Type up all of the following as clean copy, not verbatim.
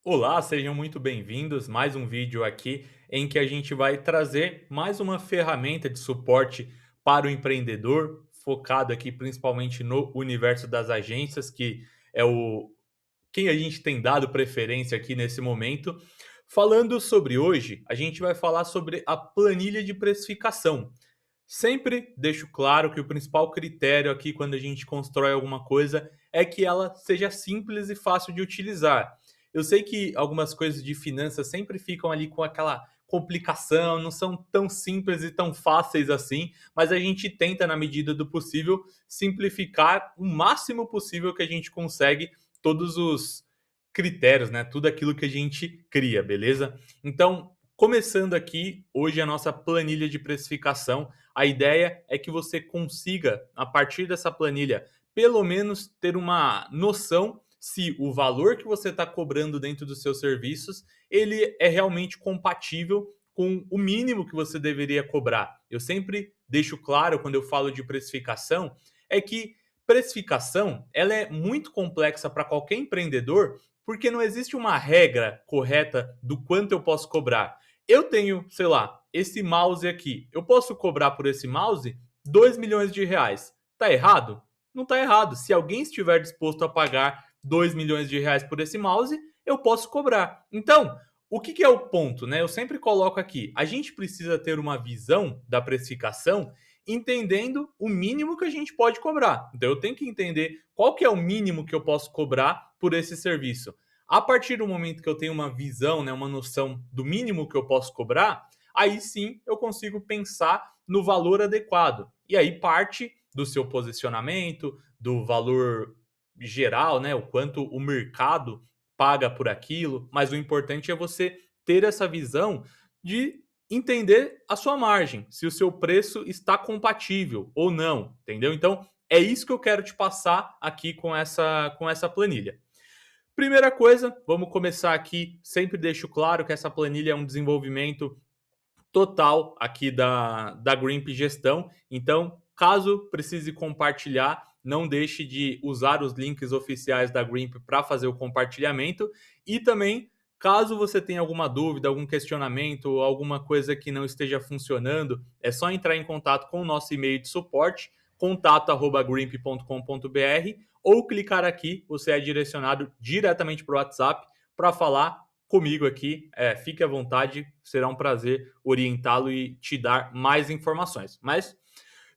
Olá, sejam muito bem-vindos. Mais um vídeo aqui em que a gente vai trazer mais uma ferramenta de suporte para o empreendedor, focado aqui principalmente no universo das agências, que é o quem a gente tem dado preferência aqui nesse momento. Falando sobre hoje, a gente vai falar sobre a planilha de precificação. Sempre deixo claro que o principal critério aqui quando a gente constrói alguma coisa é que ela seja simples e fácil de utilizar. Eu sei que algumas coisas de finanças sempre ficam ali com aquela complicação, não são tão simples e tão fáceis assim, mas a gente tenta, na medida do possível, simplificar o máximo possível que a gente consegue todos os critérios, né? Tudo aquilo que a gente cria, beleza? Então, começando aqui hoje a nossa planilha de precificação, a ideia é que você consiga, a partir dessa planilha, pelo menos ter uma noção se o valor que você está cobrando dentro dos seus serviços, ele é realmente compatível com o mínimo que você deveria cobrar. Eu sempre deixo claro quando eu falo de precificação, é que precificação ela é muito complexa para qualquer empreendedor, porque não existe uma regra correta do quanto eu posso cobrar. Eu tenho, sei lá, esse mouse aqui. Eu posso cobrar por esse mouse 2 milhões de reais. Tá errado? Não tá errado. Se alguém estiver disposto a pagar 2 milhões de reais por esse mouse, eu posso cobrar. Então, o que é o ponto, né? Eu sempre coloco aqui. A gente precisa ter uma visão da precificação entendendo o mínimo que a gente pode cobrar. Então eu tenho que entender qual que é o mínimo que eu posso cobrar por esse serviço. A partir do momento que eu tenho uma visão, né, uma noção do mínimo que eu posso cobrar, aí sim eu consigo pensar no valor adequado. E aí parte do seu posicionamento, do valor geral, né, o quanto o mercado paga por aquilo, mas o importante é você ter essa visão de entender a sua margem, se o seu preço está compatível ou não, entendeu? Então, é isso que eu quero te passar aqui com essa planilha. Primeira coisa, vamos começar aqui. Sempre deixo claro que essa planilha é um desenvolvimento total aqui da Grimp Gestão. Então, caso precise compartilhar, não deixe de usar os links oficiais da Grimp para fazer o compartilhamento. E também, caso você tenha alguma dúvida, algum questionamento, alguma coisa que não esteja funcionando, é só entrar em contato com o nosso e-mail de suporte, contato@grimp.com.br, ou clicar aqui, você é direcionado diretamente para o WhatsApp para falar comigo aqui. Fique à vontade, será um prazer orientá-lo e te dar mais informações. Mas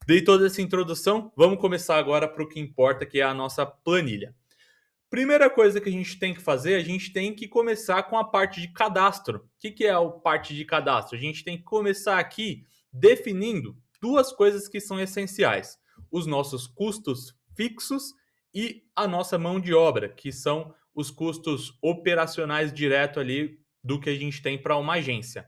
dei toda essa introdução, vamos começar agora para o que importa, que é a nossa planilha. Primeira coisa que a gente tem que fazer, a gente tem que começar com a parte de cadastro. O que é a parte de cadastro? A gente tem que começar aqui definindo duas coisas que são essenciais: os nossos custos fixos e a nossa mão de obra, que são os custos operacionais direto ali do que a gente tem para uma agência.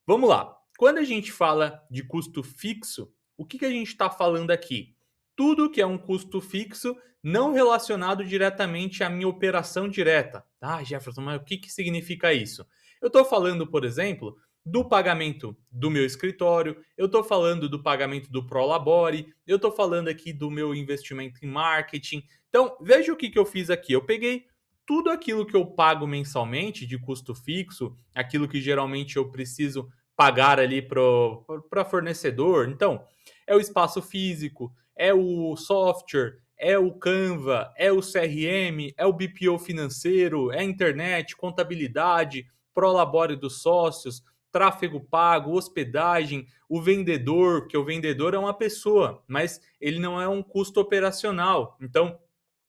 Vamos lá. Quando a gente fala de custo fixo, o que a gente está falando aqui? Tudo que é um custo fixo não relacionado diretamente à minha operação direta. Ah, Jefferson, mas o que significa isso? Eu estou falando, por exemplo, do pagamento do meu escritório, eu estou falando do pagamento do Prolabore, eu estou falando aqui do meu investimento em marketing. Então, veja o que eu fiz aqui. Eu peguei tudo aquilo que eu pago mensalmente de custo fixo, aquilo que geralmente eu preciso pagar ali para fornecedor. Então, é o espaço físico, é o software, é o Canva, é o CRM, é o BPO financeiro, é a internet, contabilidade, prolabore dos sócios, tráfego pago, hospedagem, o vendedor, que o vendedor é uma pessoa, mas ele não é um custo operacional. Então,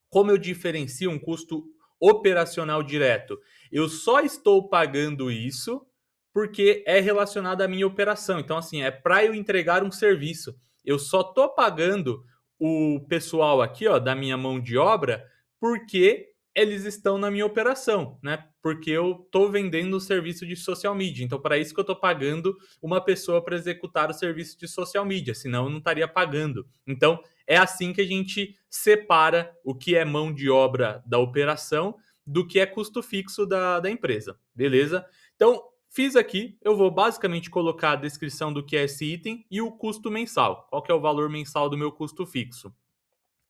como eu diferencio um custo operacional direto? Eu só estou pagando isso porque é relacionado à minha operação. Então, assim, é para eu entregar um serviço. Eu só estou pagando o pessoal aqui, ó, da minha mão de obra, porque eles estão na minha operação, né? Porque eu estou vendendo o serviço de social media. Então, para isso que eu estou pagando uma pessoa para executar o serviço de social media, senão eu não estaria pagando. Então, é assim que a gente separa o que é mão de obra da operação do que é custo fixo da empresa, beleza? Então, fiz aqui, eu vou basicamente colocar a descrição do que é esse item e o custo mensal. Qual que é o valor mensal do meu custo fixo?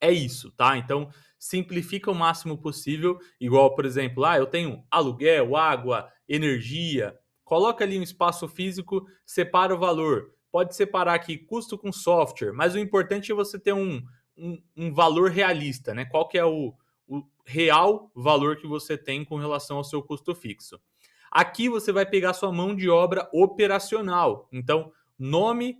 É isso, tá? Então, simplifica o máximo possível, igual, por exemplo, eu tenho aluguel, água, energia. Coloca ali um espaço físico, separa o valor. Pode separar aqui custo com software, mas o importante é você ter um valor realista, né? Qual que é o real valor que você tem com relação ao seu custo fixo. Aqui você vai pegar sua mão de obra operacional. Então, nome,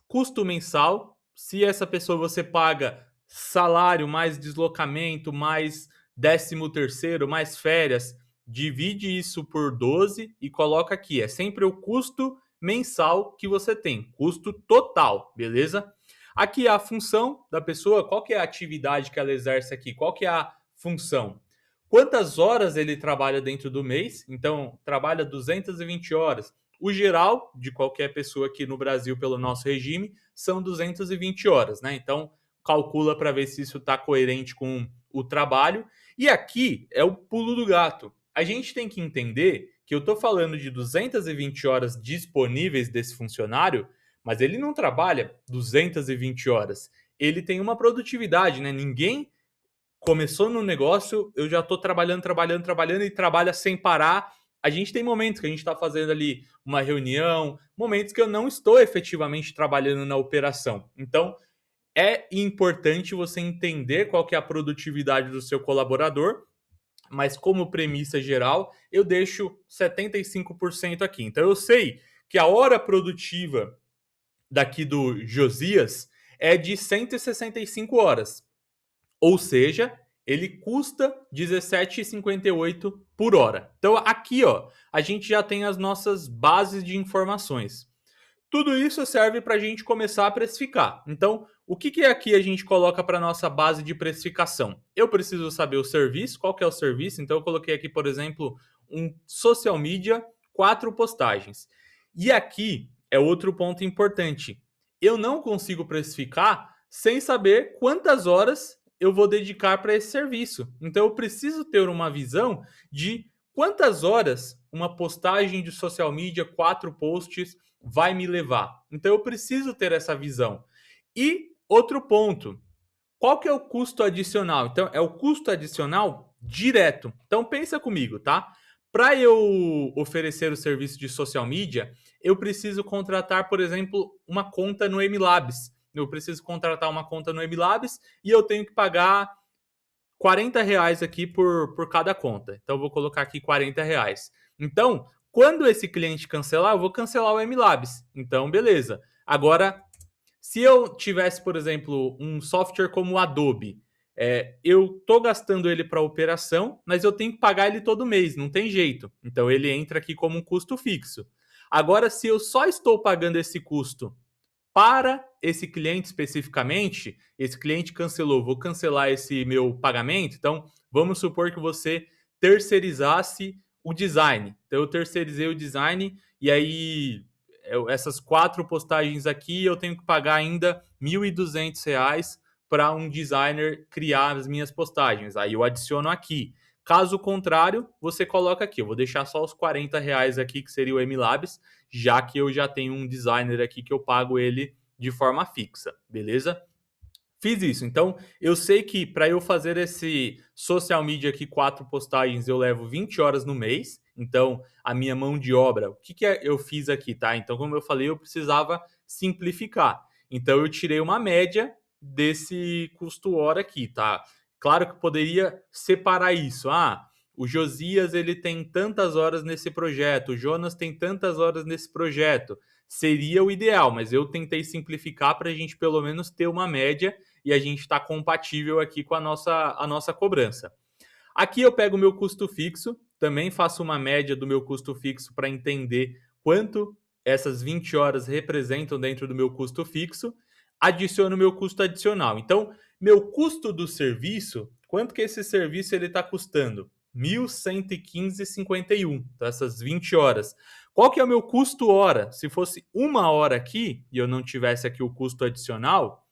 custo mensal. Se essa pessoa você paga salário, mais deslocamento, mais 13º, mais férias, divide isso por 12 e coloca aqui. É sempre o custo mensal que você tem, custo total, beleza? Aqui é a função da pessoa, qual que é a atividade que ela exerce aqui, qual que é a função. Quantas horas ele trabalha dentro do mês? Então, trabalha 220 horas. O geral de qualquer pessoa aqui no Brasil, pelo nosso regime, são 220 horas, né? Então, calcula para ver se isso está coerente com o trabalho. E aqui é o pulo do gato. A gente tem que entender que eu estou falando de 220 horas disponíveis desse funcionário, mas ele não trabalha 220 horas. Ele tem uma produtividade, né? Ninguém começou no negócio, eu já estou trabalhando e trabalha sem parar. A gente tem momentos que a gente está fazendo ali uma reunião, momentos que eu não estou efetivamente trabalhando na operação. Então, é importante você entender qual que é a produtividade do seu colaborador, mas como premissa geral, eu deixo 75% aqui. Então, eu sei que a hora produtiva daqui do Josias é de 165 horas. Ou seja, ele custa R$17,58 por hora. Então aqui, ó, a gente já tem as nossas bases de informações. Tudo isso serve para a gente começar a precificar. Então, o que aqui a gente coloca para nossa base de precificação? Eu preciso saber o serviço, qual que é o serviço. Então, eu coloquei aqui, por exemplo, um social media, 4 postagens. E aqui é outro ponto importante. Eu não consigo precificar sem saber quantas horas eu vou dedicar para esse serviço. Então, eu preciso ter uma visão de quantas horas uma postagem de social media, 4 posts, vai me levar. Então eu preciso ter essa visão. E outro ponto, qual que é o custo adicional? Então é o custo adicional direto. Então pensa comigo, tá? Para eu oferecer o serviço de social media, eu preciso contratar, por exemplo, uma conta no MLabs. Eu preciso contratar uma conta no MLabs e eu tenho que pagar R$40 aqui por cada conta. Então, eu vou colocar aqui R$40. Então, quando esse cliente cancelar, eu vou cancelar o MLabs. Então, beleza. Agora, se eu tivesse, por exemplo, um software como o Adobe, eu estou gastando ele para operação, mas eu tenho que pagar ele todo mês, não tem jeito. Então, ele entra aqui como um custo fixo. Agora, se eu só estou pagando esse custo para esse cliente especificamente, esse cliente cancelou, vou cancelar esse meu pagamento. Então, vamos supor que você terceirizasse o design. Então, eu terceirizei o design e aí essas 4 postagens aqui eu tenho que pagar ainda R$1.200 para um designer criar as minhas postagens. Aí eu adiciono aqui. Caso contrário, você coloca aqui. Eu vou deixar só os R$40 aqui, que seria o MLabs, já que eu já tenho um designer aqui que eu pago ele de forma fixa, beleza? Fiz isso. Então, eu sei que para eu fazer esse social media aqui, 4 postagens, eu levo 20 horas no mês. Então, a minha mão de obra, o que eu fiz aqui, tá? Então, como eu falei, eu precisava simplificar. Então, eu tirei uma média desse custo hora aqui, tá? Claro que poderia separar isso. O Josias ele tem tantas horas nesse projeto, o Jonas tem tantas horas nesse projeto. Seria o ideal, mas eu tentei simplificar para a gente pelo menos ter uma média e a gente está compatível aqui com a nossa cobrança. Aqui eu pego o meu custo fixo, também faço uma média do meu custo fixo para entender quanto essas 20 horas representam dentro do meu custo fixo, adiciono o meu custo adicional. Então, meu custo do serviço, quanto que esse serviço ele está custando? R$1.115,51, então essas 20 horas. Qual que é o meu custo hora? Se fosse uma hora aqui e eu não tivesse aqui o custo adicional,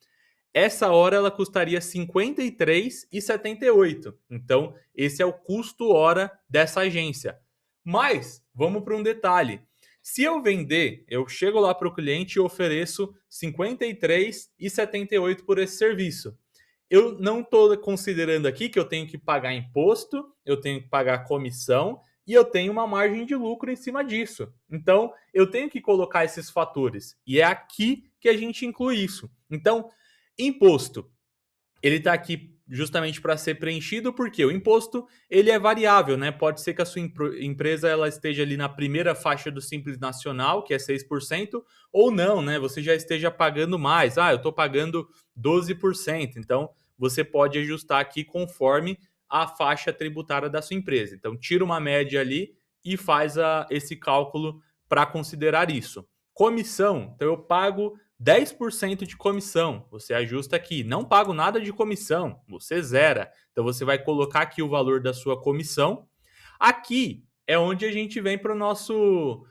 essa hora ela custaria R$53,78. Então, esse é o custo hora dessa agência. Mas, vamos para um detalhe. Se eu vender, eu chego lá para o cliente e ofereço R$53,78 por esse serviço. eu não estou considerando aqui que eu tenho que pagar imposto, eu tenho que pagar comissão e eu tenho uma margem de lucro em cima disso. Então, eu tenho que colocar esses fatores. E é aqui que a gente inclui isso. Então, imposto, ele está aqui justamente para ser preenchido, porque o imposto ele é variável, né? Pode ser que a sua empresa ela esteja ali na primeira faixa do Simples Nacional, que é 6%, ou não, né? Você já esteja pagando mais. Ah, eu estou pagando 12%. Então, você pode ajustar aqui conforme a faixa tributária da sua empresa. Então, tira uma média ali e faz esse cálculo para considerar isso. Comissão, então eu pago 10% de comissão, você ajusta aqui. Não pago nada de comissão, você zera. Então você vai colocar aqui o valor da sua comissão. Aqui é onde a gente vem para o nosso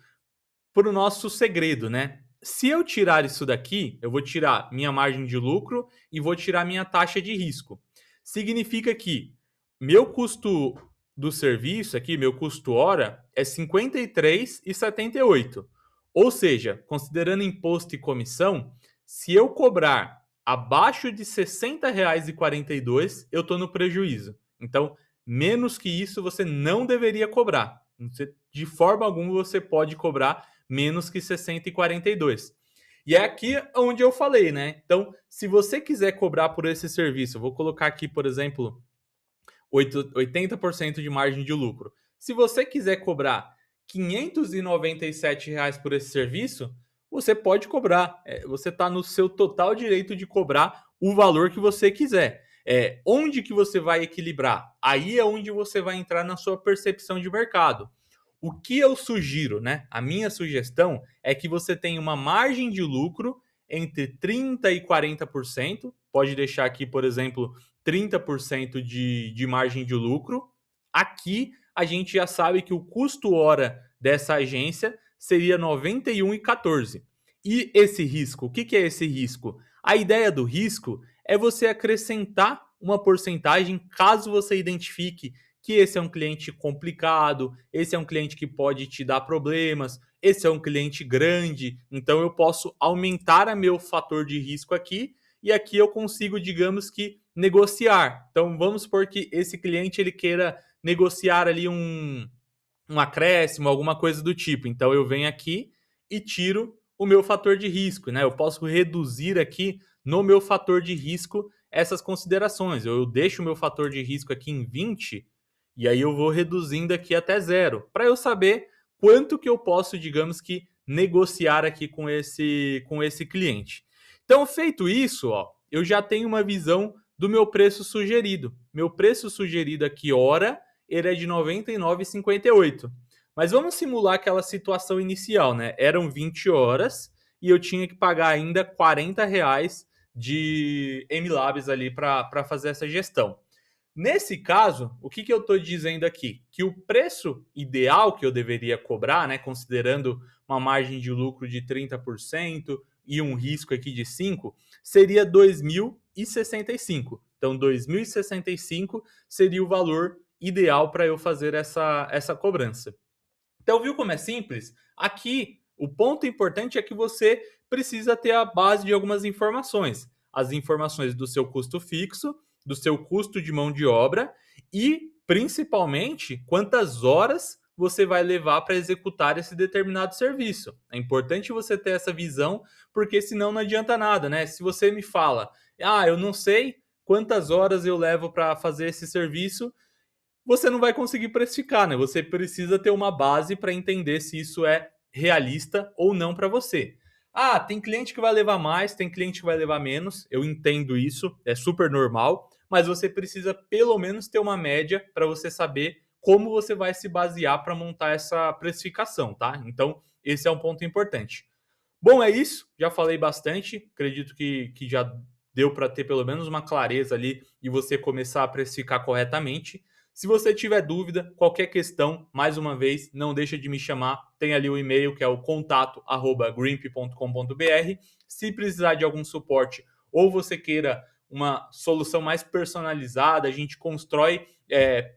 segredo, né? Se eu tirar isso daqui, eu vou tirar minha margem de lucro e vou tirar minha taxa de risco. Significa que meu custo do serviço aqui, meu custo hora, é R$ 53,78. Ou seja, considerando imposto e comissão, se eu cobrar abaixo de R$ 60,42, eu estou no prejuízo. Então, menos que isso você não deveria cobrar. De forma alguma você pode cobrar menos que 60,42. E é aqui onde eu falei, né? Então, se você quiser cobrar por esse serviço, eu vou colocar aqui, por exemplo, 80% de margem de lucro. Se você quiser cobrar R$ 597 por esse serviço, você pode cobrar. Você está no seu total direito de cobrar o valor que você quiser. Onde que você vai equilibrar? Aí é onde você vai entrar na sua percepção de mercado. O que eu sugiro, né? A minha sugestão é que você tenha uma margem de lucro entre 30% e 40%. Pode deixar aqui, por exemplo, 30% de margem de lucro. Aqui a gente já sabe que o custo hora dessa agência seria R$ 91,14. E esse risco, o que é esse risco? A ideia do risco é você acrescentar uma porcentagem caso você identifique que esse é um cliente complicado, esse é um cliente que pode te dar problemas, esse é um cliente grande, então eu posso aumentar o meu fator de risco aqui e aqui eu consigo, digamos que, negociar. Então vamos supor que esse cliente ele queira negociar ali um acréscimo, alguma coisa do tipo. Então eu venho aqui e tiro o meu fator de risco, né? Eu posso reduzir aqui no meu fator de risco essas considerações. Eu deixo o meu fator de risco aqui em 20 e aí eu vou reduzindo aqui até zero, para eu saber quanto que eu posso, digamos que, negociar aqui com esse cliente. Então, feito isso, ó, eu já tenho uma visão do meu preço sugerido. Meu preço sugerido aqui, hora, ele é de R$ 99,58. Mas vamos simular aquela situação inicial, né? Eram 20 horas e eu tinha que pagar ainda R$ 40 de MLabs ali para fazer essa gestão. Nesse caso, o que eu estou dizendo aqui? Que o preço ideal que eu deveria cobrar, né, considerando uma margem de lucro de 30% e um risco aqui de 5%, seria R$ 2.065. Então, R$ 2.065 seria o valor ideal para eu fazer essa cobrança. Então, viu como é simples? Aqui, o ponto importante é que você precisa ter a base de algumas informações. As informações do seu custo fixo, do seu custo de mão de obra e, principalmente, quantas horas você vai levar para executar esse determinado serviço. É importante você ter essa visão, porque senão não adianta nada, né? Se você me fala, eu não sei quantas horas eu levo para fazer esse serviço, você não vai conseguir precificar, né? Você precisa ter uma base para entender se isso é realista ou não para você. Tem cliente que vai levar mais, tem cliente que vai levar menos. Eu entendo isso, é super normal, mas você precisa pelo menos ter uma média para você saber como você vai se basear para montar essa precificação, tá? Então, esse é um ponto importante. Bom, é isso. Já falei bastante. Acredito que já deu para ter pelo menos uma clareza ali e você começar a precificar corretamente. Se você tiver dúvida, qualquer questão, mais uma vez, não deixa de me chamar. Tem ali o e-mail que é o contato@grimp.com.br. Se precisar de algum suporte ou você queira uma solução mais personalizada, a gente constrói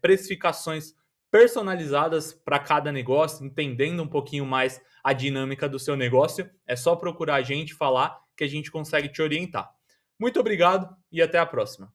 precificações personalizadas para cada negócio, entendendo um pouquinho mais a dinâmica do seu negócio. É só procurar a gente, falar que a gente consegue te orientar. Muito obrigado e até a próxima.